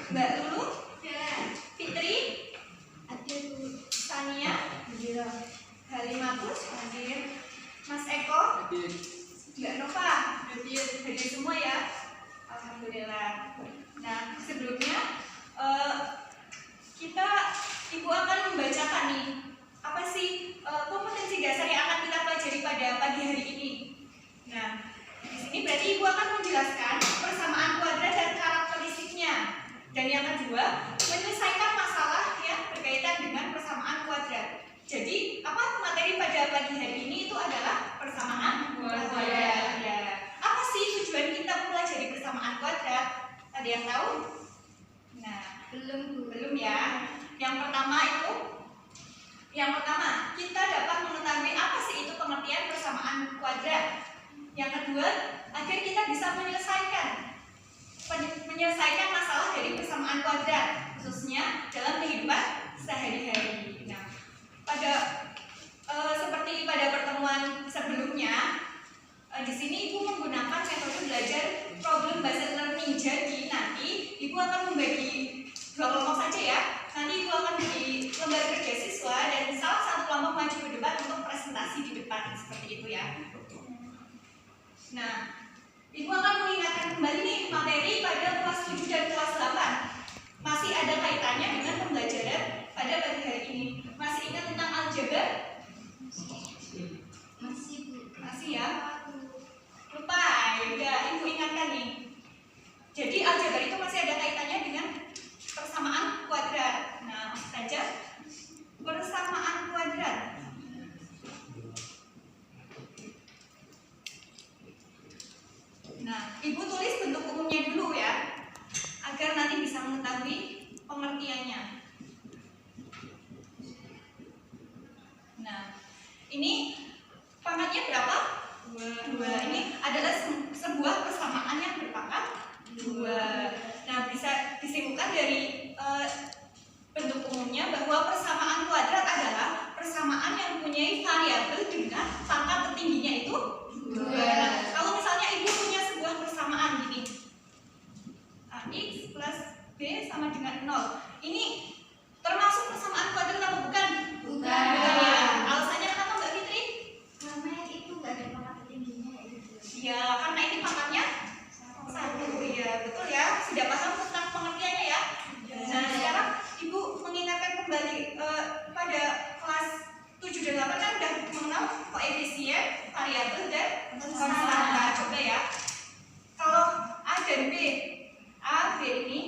Mbak Lulu, Fitri, Sania, Halimatus, Mas Eko, Mbak Nova, hadir semua ya. Alhamdulillah. Nah, sebelumnya Ibu akan membacakan nih apa sih kompetensi dasar yang akan kita pelajari pada pagi hari ini. Nah, di sini berarti Ibu akan menjelaskan persamaan kuadrat dan karakteristiknya. Dan yang kedua, menyelesaikan masalah yang berkaitan dengan persamaan kuadrat. Jadi, apa materi pada pagi hari ini itu adalah persamaan kuadrat. Ya. Apa sih tujuan kita mempelajari persamaan kuadrat? Ada yang tahu? Nah, belum ya. Yang pertama, kita dapat mengetahui apa sih itu pengertian persamaan kuadrat. Yang kedua, agar kita bisa menyelesaikan masalah dari persamaan kuadrat, khususnya dalam kehidupan sehari-hari. Nah, seperti pada pertemuan sebelumnya, di sini Ibu menggunakan metode belajar problem based learning. Jadi nanti Ibu akan membagi 2 kelompok saja ya. Nanti Ibu akan bagi lembar kerja siswa dan salah satu kelompok maju ke depan untuk presentasi di depan seperti itu ya. Nah, Ibu akan mengingatkan kembali nih materi pada kelas 7 dan kelas 8. Masih ada kaitannya dengan pembelajaran pada pagi hari ini. Masih ingat tentang aljabar? Masih ya? Lupa, ya Ibu ingatkan nih. Jadi aljabar itu masih ada kaitannya dengan persamaan kuadrat. Nah, langsung saja persamaan kuadrat. Nah, Ibu tulis bentuk umumnya dulu ya, agar nanti bisa mengetahui pengertiannya. Nah, ini pangkatnya berapa? 2. Ini adalah sebuah persamaan yang berpangkat 2. Nah, bisa disimpulkan dari bentuk umumnya bahwa persamaan kuadrat adalah persamaan yang mempunyai variabel dengan pangkat tertingginya itu 2. Nah, kalau misalnya Ibu punya sebuah persamaan gini, X plus B sama dengan 0, ini termasuk persamaan kuadrat atau bukan? Bukan ya. Alasannya kenapa Mbak Fitri? Karena itu nggak ada pangkat tertingginya itu. Ya, karena ini pangkatnya 1. Ya, betul ya. Sudah paham tentang pengertiannya ya? Nah, sekarang Ibu mengingatkan kembali pada kelas 7 dan 8 kan udah mengenal koefisien, variabel dan konstanta. Coba ya. Kalau A dan B, A, B ini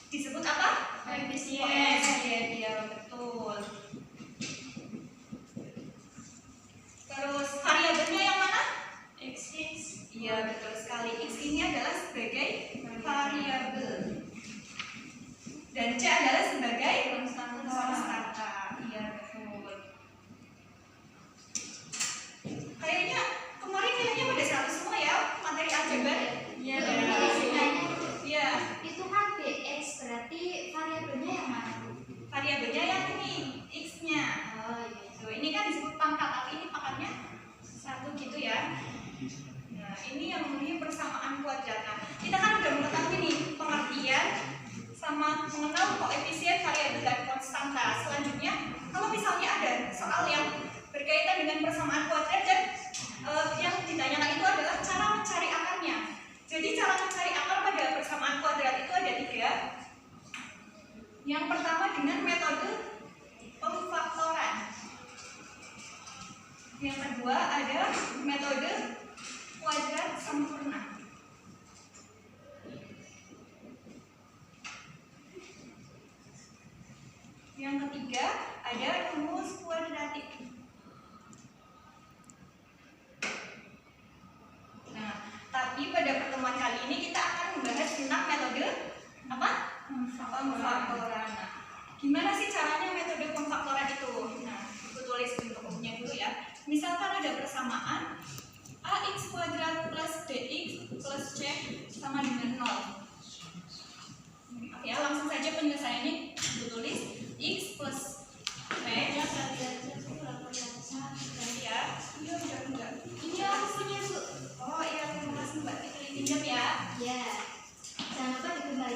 disebut apa? Koefisien. Ya, betul. Terus variabelnya yang mana? X. Iya, betul sekali. X ini adalah sebagai variabel. Dan C adalah sebagai konstanta. Iya, betul. Kayaknya kemarin nilainya pada 100 semua ya materi aljabar. Iya. Iya. Itu kan BX, berarti variabelnya yang mana? Variabelnya yang ini, X-nya. Oh iya. Tuh, ini kan disebut pangkat, tapi ini pangkatnya 1 gitu ya. Nah, ini yang namanya persamaan kuadrat. Nah, kita kan udah mengetahui nih pengertian sama mengenal koefisien, variabel dan konstanta. Selanjutnya, kalau misalnya ada soal yang berkaitan dengan persamaan kuadrat dan yang ditanyakan itu adalah cara mencari akarnya. Jadi cara mencari akar pada persamaan kuadrat itu ada 3. Yang pertama dengan metode pemfaktoran. Yang kedua ada metode kuadrat sempurna. Yang ketiga ada rumus kuadratik. Nah, tapi pada pertemuan kali ini kita akan membahas tentang metode apa? Pemfaktoran. Nah, gimana sih caranya metode pemfaktoran itu? Nah, aku tulis bentuk umumnya dulu ya. Misalkan ada persamaan ax kuadrat plus bx plus c sama dengan 0. Ya, langsung saja penyelesaiannya. Aku tulis x plus b. Ya, iya, enggak. Ini aku punya Bu. Oh iya, terima kasih Mbak Fitri. Pinjam ya. Ya. Jangan lupa dikembalikan.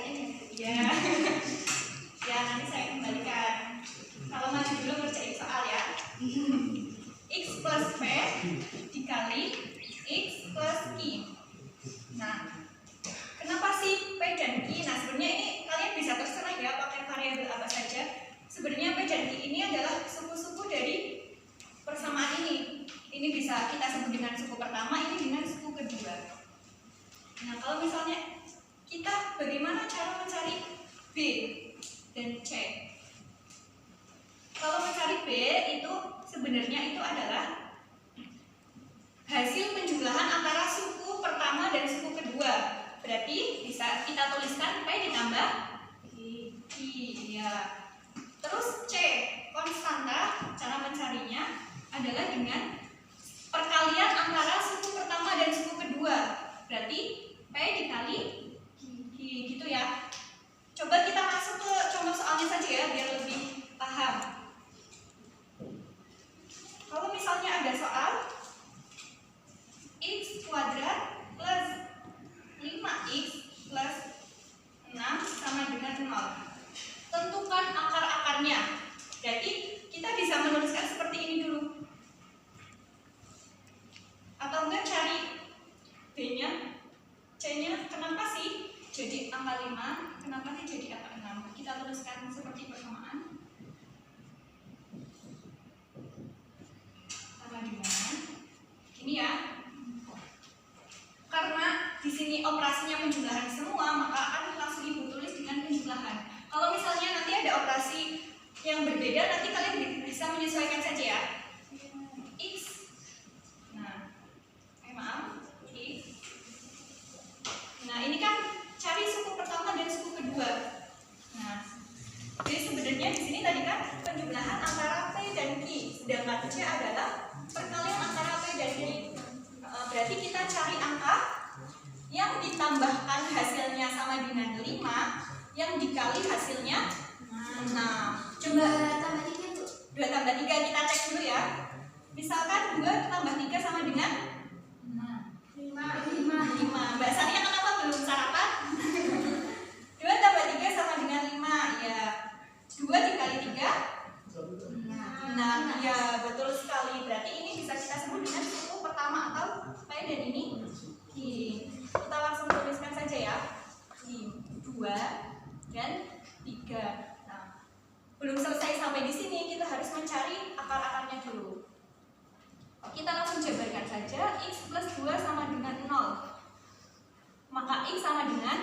ditambah I, ya. Terus C, konstanta, cara mencarinya adalah dengan perkalian antara suku pertama dan suku kedua. Berarti P dikali Q, gitu ya. Coba kita masuk ke contoh soalnya saja ya, biar lebih paham. Kalau misalnya ada soal X kuadrat plus 5X plus 6 sama dengan 0. Tentukan akar-akarnya. Jadi kita bisa menuliskan seperti ini dulu. Atau enggak cari B-nya, C-nya kenapa sih jadi angka 5, kenapa sih jadi angka 6? Kita tuliskan seperti persamaan. Sama dengan ini ya. Karena di sini operasinya penjumlahan semua, maka akan langsung ibu tulis dengan penjumlahan. Kalau misalnya nanti ada operasi yang berbeda, nanti kalian bisa menyesuaikan saja ya. X, nah, maaf, X. Nah ini kan cari suku pertama dan suku kedua. Nah, jadi sebenarnya di sini tadi kan penjumlahan antara P dan Q, sedangkan C adalah perkalian antara P dan Q. Berarti kita cari angka yang ditambahkan hasilnya sama dengan 5, yang dikali hasilnya 6. Coba tambah 3 Bu. 2 tambah 3 kita cek dulu ya. Misalkan 2 tambah 3 sama dengan 5. Mbak Sania kenapa belum sarapan? 2 tambah 3 sama dengan 5. Ya, 2 dikali 3 6. Ya, betul sekali. Berarti ini bisa kita sebut dengan suku pertama atau P dan ini Q. Kita langsung tuliskan saja ya. 2 dan 3. Nah, belum selesai sampai di sini, kita harus mencari akar-akarnya dulu. Kita langsung jabarkan saja. X plus 2 sama dengan 0. Maka X sama dengan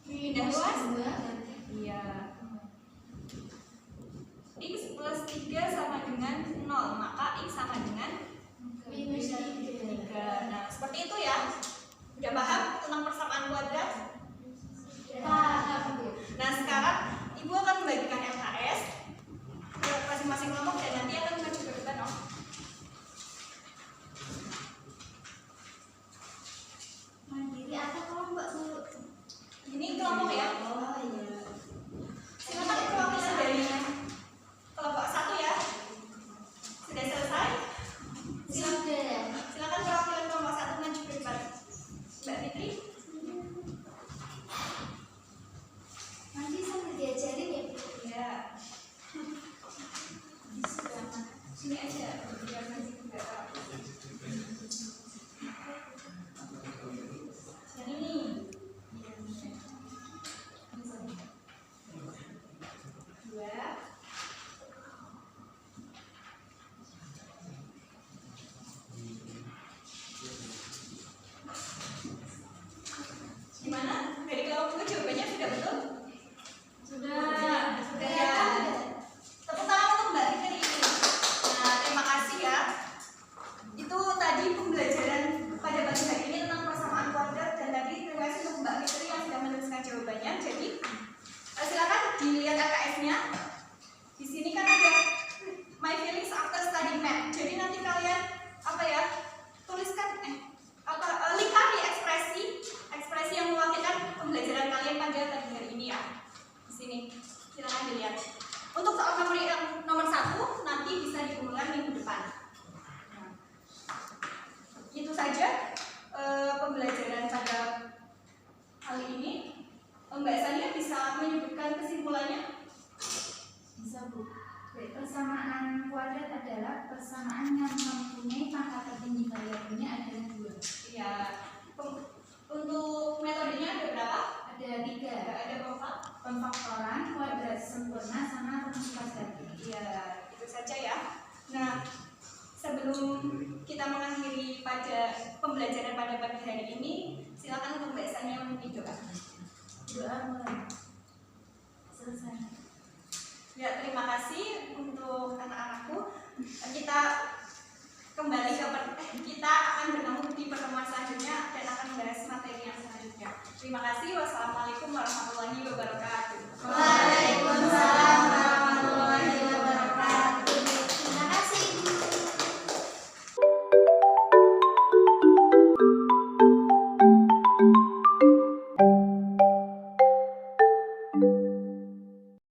pindah luas. Iya. X plus 3 sama dengan 0. Maka X sama dengan minus 3. Nah, seperti itu ya. Udah paham tentang persamaan kuadrat? Paham Bu. Nah, sekarang Ibu akan membagikan LKS ke masing-masing kelompok dan nanti akan maju ke depan. Mandiri atau kelompok Bu? Ini kelompok ya. Oh iya. Silakan perwakilan dari kelompok 1 ya. Sudah selesai? Sudah. Silakan perwakilan kelompok 1 maju ke depan. Mbak Fitri. Nanti sambil diajarin ya Bu. Ya. Sini aja biar nanti enggak tahu. Yang ini. Dua. Gimana? Dari kelompok jawabannya sudah betul? Sudah ya. Tepuk tangan untuk Mbak Fitri. Nah, terima kasih ya. Itu tadi pembelajaran pada pagi hari ini tentang persamaan kuadrat, dan tadi terima kasih untuk Mbak Fitri yang sudah menuliskan jawabannya. Jadi silakan dilihat LKS-nya. Di sini kan ada my feelings after studying math. Jadi nanti kalian tuliskan lingkari ekspresi yang mewakilkan pembelajaran kalian pada pagi hari ini ya. Di sini silakan dilihat. Untuk soal memori yang nomor 1 nanti bisa dikumpulkan minggu depan. Nah, itu saja pembelajaran pada kali ini. Mbak Sania bisa menyebutkan kesimpulannya? Bisa Bu. Persamaan kuadrat adalah persamaan yang mempunyai pangkat tertinggi variabelnya adalah 2. Iya. Untuk metodenya ada berapa? Ada 3. Ada berapa? Pemfaktoran, kuadrat sempurna, sama rumus kuadrat. Iya, itu saja ya. Nah, sebelum kita mengakhiri pada pembelajaran pada pagi hari ini, silakan untuk Mbak Sania memimpin doa. Doa mulai.